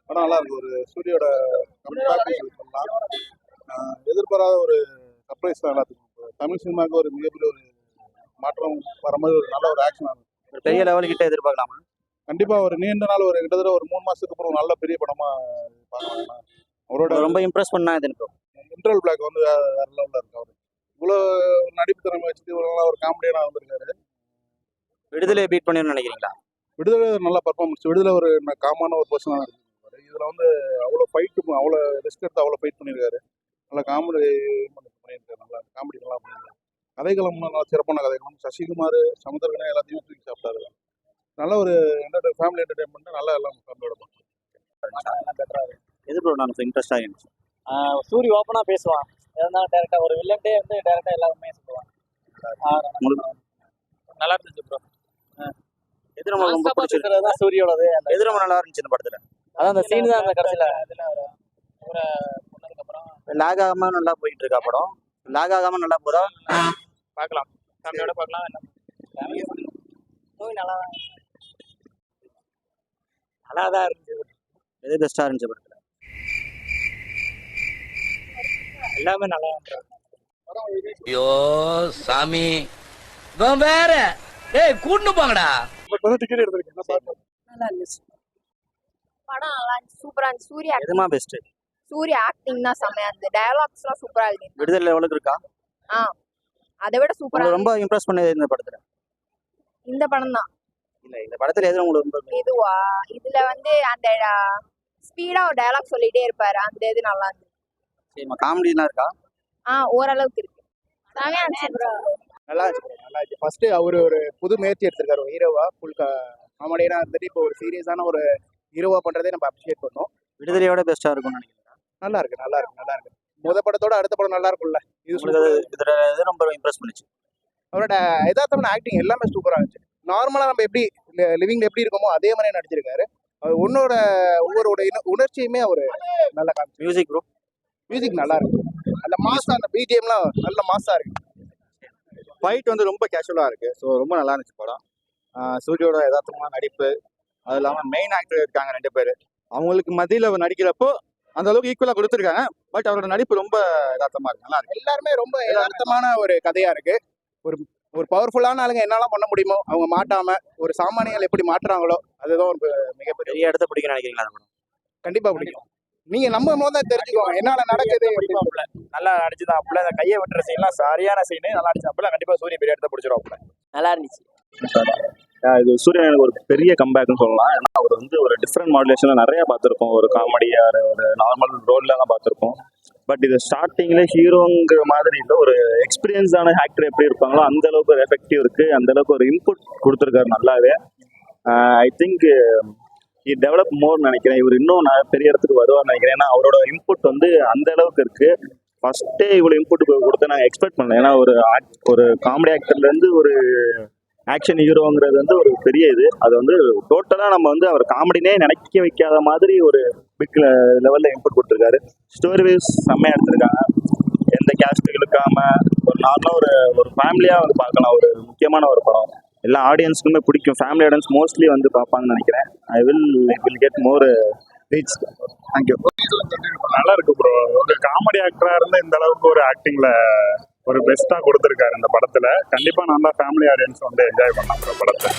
படம் நல்லா இருக்கு. ஒரு சூரியோட எதிர்பாராத ஒரு சர்ப்ரைஸ் தான் எல்லாத்துக்கும். தமிழ் சினிமாவுக்கு ஒரு மிகப்பெரிய ஒரு மாற்றம் வர மாதிரி ஒரு நல்ல ஒரு ஆக்ஷன் ஆகும். பெரிய லெவல் கிட்ட எதிர்பார்க்கலாமா? கண்டிப்பா ஒரு நீண்ட நாள் ஒரு கிட்டத்தட்ட ஒரு 3 மாசத்துக்கு அப்புறம் நல்ல பெரிய படமா பார்க்கலாம். அவரோட ரொம்ப இம்ப்ரெஸ் பண்ணா எதுன்னு இன்டர்வல் பிளாக் வந்து வேற லெவலில் இருக்கு. அவர் இவ்வளோ நடிப்பு திறமை வச்சுட்டு இவ்வளோ நல்லா ஒரு காமெடியான வந்திருக்காரு. விடுதலை பீட் பண்ணிடணும்னு நினைக்கிறீங்களா? விடுதலை நல்லா பர்ஃபார்மன்ஸ். விடுதலை ஒரு காமான ஒரு பர்சனாக இருக்கு. இதில் வந்து அவ்வளோ ஃபைட்டு, அவ்வளோ ரிஸ்க் எடுத்து அவ்வளோ ஃபைட் பண்ணியிருக்காரு. நல்லா காமெடி பண்ணியிருக்காரு. நல்லா காமெடி நல்லா பண்ணியிருக்காரு. கதைகளும் நல்லா சிறப்பான கதைகளும். சசிகுமார், சமுத்திரகனே எல்லாத்தையும் தூக்கி சாப்பிட்டாரு. நல்ல ஒரு ஃபேமிலி என்டர்டைன்மெண்ட். நல்லா எல்லாம் ஃபேமிலியோட பார்க்கலாம். எது ப்ரோ நான் இன்ட்ரெஸ்டாக இருந்துச்சு? சூரி ஓப்பனாக பேசுவான். எதனா டேரெக்டாக ஒரு வில்லன்டே வந்து டேரெக்டாக எல்லாருமே சொல்லுவான். நல்லா இருந்துச்சு ப்ரோ. எது ரொம்ப ரொம்ப பிடிச்சிருக்கிறது தான் சூரியோடது. எது ரொம்ப நல்லா இருந்துச்சு இந்த படத்தில்? அதான் அந்த சீன் தான் அந்த கடைசியில் இதில் ஒரு பொண்ணதுக்கப்புறம் லாக் ஆகாமல் நல்லா போயிட்டு இருக்கா படம்? லாக் ஆகாமல் நல்லா போதா? பார்க்கலாம், ஃபேமிலியோட பார்க்கலாம். என்ன மூவி நல்லா தான் இருந்துச்சு. எது பெஸ்ட்டாக இருந்துச்சு படத்தில்? எல்லாமே நல்லா இருந்துச்சு. ஐயோ சாமி வேற கூட்டு போங்கடா. டிக்கெட் எடுத்திருக்கேன். நல்லா இருந்துச்சு படம். நல்லா இருந்துச்சு, சூப்பரா இருந்துச்சு. சூர்யா எதுமா பெஸ்ட்? சூர்யா ஆக்டிங் தான் செம்மையா இருந்துச்சு. டயலாக்ஸ்லாம் சூப்பரா இருக்கு. விடுதலை லெவலுக்கு இருக்கா? அதை விட சூப்பரா. ரொம்ப இம்ப்ரெஸ் பண்ணது இந்த படத்துல? இந்த படம் தான். இல்ல இந்த படத்துல எது உங்களுக்கு இதுவா? இதுல வந்து அந்த ஸ்பீடா ஒரு டயலாக் சொல்லிட்டே இருப்பாரு, அந்த இது நல்லா இருந்துச்சு. சரிமா, காமெடிலாம் இருக்கா? ஓரளவுக்கு இருக்கு. செம்மையா இருந்துச்சு ப்ரோ. நல்லா இருந்துச்சு. நல்லா இருந்துச்சு. ஃபர்ஸ்ட் அவர் ஒரு புது முயற்சி எடுத்திருக்காரு. ஒரு ஹீரோவா ஃபுல் காமெடியா இருந்துட்டு இப்போ ஒரு சீரியஸான ஒரு ஹீரோவா பண்றதே நம்ம அப்ரிஷியேட் பண்ணோம். விடுதலையோட பெஸ்டா இருக்கும்னு நினைக்கிறேன். நல்லா இருக்கு, நல்லா இருக்கு, நல்லா இருக்கு. முத படத்தோட அடுத்த படம் நல்லா இருக்கும்ல. இது ரொம்ப இம்ப்ரெஸ் பண்ணிச்சு. அவரோட யதார்த்தமான ஆக்டிங் எல்லாமே சூப்பரா இருந்துச்சு. நார்மலா நம்ம எப்படி லிவிங்ல எப்படி இருக்கோமோ அதே மாதிரி நடிச்சிருக்காரு. அவர் ஒவ்வொரு உணர்ச்சியுமே அவர் நல்லா காமிச்சு. Music bro? மியூசிக் நல்லா இருக்கு. அந்த மாசா, அந்த பிஜிஎம்லாம் நல்ல மாசா இருக்கு. ஃபைட் வந்து ரொம்ப கேஷுவலாக இருக்குது. ஸோ ரொம்ப நல்லா இருந்துச்சு படம். சூரியோட யதார்த்தமான நடிப்பு, அது இல்லாமல் மெயின் ஆக்டர் இருக்காங்க 2 பேர். அவங்களுக்கு மத்தியில் அவர் நடிக்கிறப்போ அந்த அளவுக்கு ஈக்குவலாக கொடுத்துருக்காங்க. பட் அவரோட நடிப்பு ரொம்ப யதார்த்தமாக இருக்கு. நல்லா இருக்கு. எல்லாருமே ரொம்ப யதார்த்தமான ஒரு கதையா இருக்கு. ஒரு பவர்ஃபுல்லான ஆளுங்க என்னெல்லாம் பண்ண முடியுமோ அவங்க மாட்டாம ஒரு சாமானியர்கள் எப்படி மாட்டுறாங்களோ அதுதான் ஒரு மிகப்பெரிய இடத்த பிடிக்கும் நினைக்கிறீங்களா? கண்டிப்பா பிடிக்கும். நீங்க நம்ம தான் தெரிஞ்சுக்கோங்க என்னால நடக்குது. நல்லா நடிச்சுதான் அப்பல. அந்த கையை வெட்டுற சீன்லாம் சரியான சீனு. நல்லா நடிச்சு அப்பல கண்டிப்பா சூரிய பெரிய இடத்த பிடிச்சிருவாப்ல. நல்லா இருந்துச்சு. இது சூர்யா எனக்கு ஒரு பெரிய கம்பேக்னு சொல்லலாம். ஏன்னா அவர் வந்து ஒரு டிஃப்ரெண்ட் மாடுலேஷன்ல நிறைய பார்த்துருப்போம். ஒரு காமெடியா, ஒரு நார்மல் ரோல்லாம் பார்த்துருப்போம். பட் இது ஸ்டார்டிங்ல ஹீரோங்கிற மாதிரி இல்லை, ஒரு எக்ஸ்பீரியன்ஸான ஆக்டர் எப்படி இருப்பாங்களோ அந்த அளவுக்கு ஒரு எஃபெக்டிவ் இருக்கு. அந்த அளவுக்கு ஒரு இன்புட் கொடுத்துருக்காரு நல்லாவே. ஐ திங்க் டெவலப் மோர் நினைக்கிறேன். இவர் இன்னும் பெரிய இடத்துக்கு வருவார்னு நினைக்கிறேன். ஏன்னா அவரோட இன்புட் வந்து அந்த அளவுக்கு இருக்கு. ஃபர்ஸ்டே இவ்வளோ இன்புட் கொடுத்து நாங்கள் எக்ஸ்பெக்ட் பண்ணல. ஏன்னா ஒரு காமெடி ஆக்டர்ல இருந்து ஒரு ஆக்ஷன் ஹீரோங்கிறது வந்து ஒரு பெரிய இது. அது வந்து டோட்டலாக நம்ம வந்து அவர் காமெடினே நினைக்க வைக்காத மாதிரி ஒரு பிக் லெவலில் இன்புட் கொடுத்துருக்காரு. ஸ்டோரி வைஸ் செம்மையாக எடுத்திருக்காங்க. எந்த கேஸ்ட் இழுக்காம ஒரு நார்மலாக ஒரு ஃபேமிலியாக வந்து பார்க்கலாம். ஒரு முக்கியமான ஒரு படம். எல்லா ஆடியன்ஸுக்குமே பிடிக்கும். ஃபேமிலி ஆடியன்ஸ் மோஸ்ட்லி வந்து பார்ப்பாங்கன்னு நினைக்கிறேன். I will get more reach. Thank you. நல்லா இருக்கு ப்ரோ. ஒரு காமெடி ஆக்டரா இருந்தால் இந்த அளவுக்கு ஒரு ஆக்டிங்ல ஒரு பெஸ்ட்டாக கொடுத்துருக்காரு இந்த படத்தில். கண்டிப்பாக நல்லா ஃபேமிலி ஆடியன்ஸ் வந்து என்ஜாய் பண்ணலாம் இந்த படத்தை.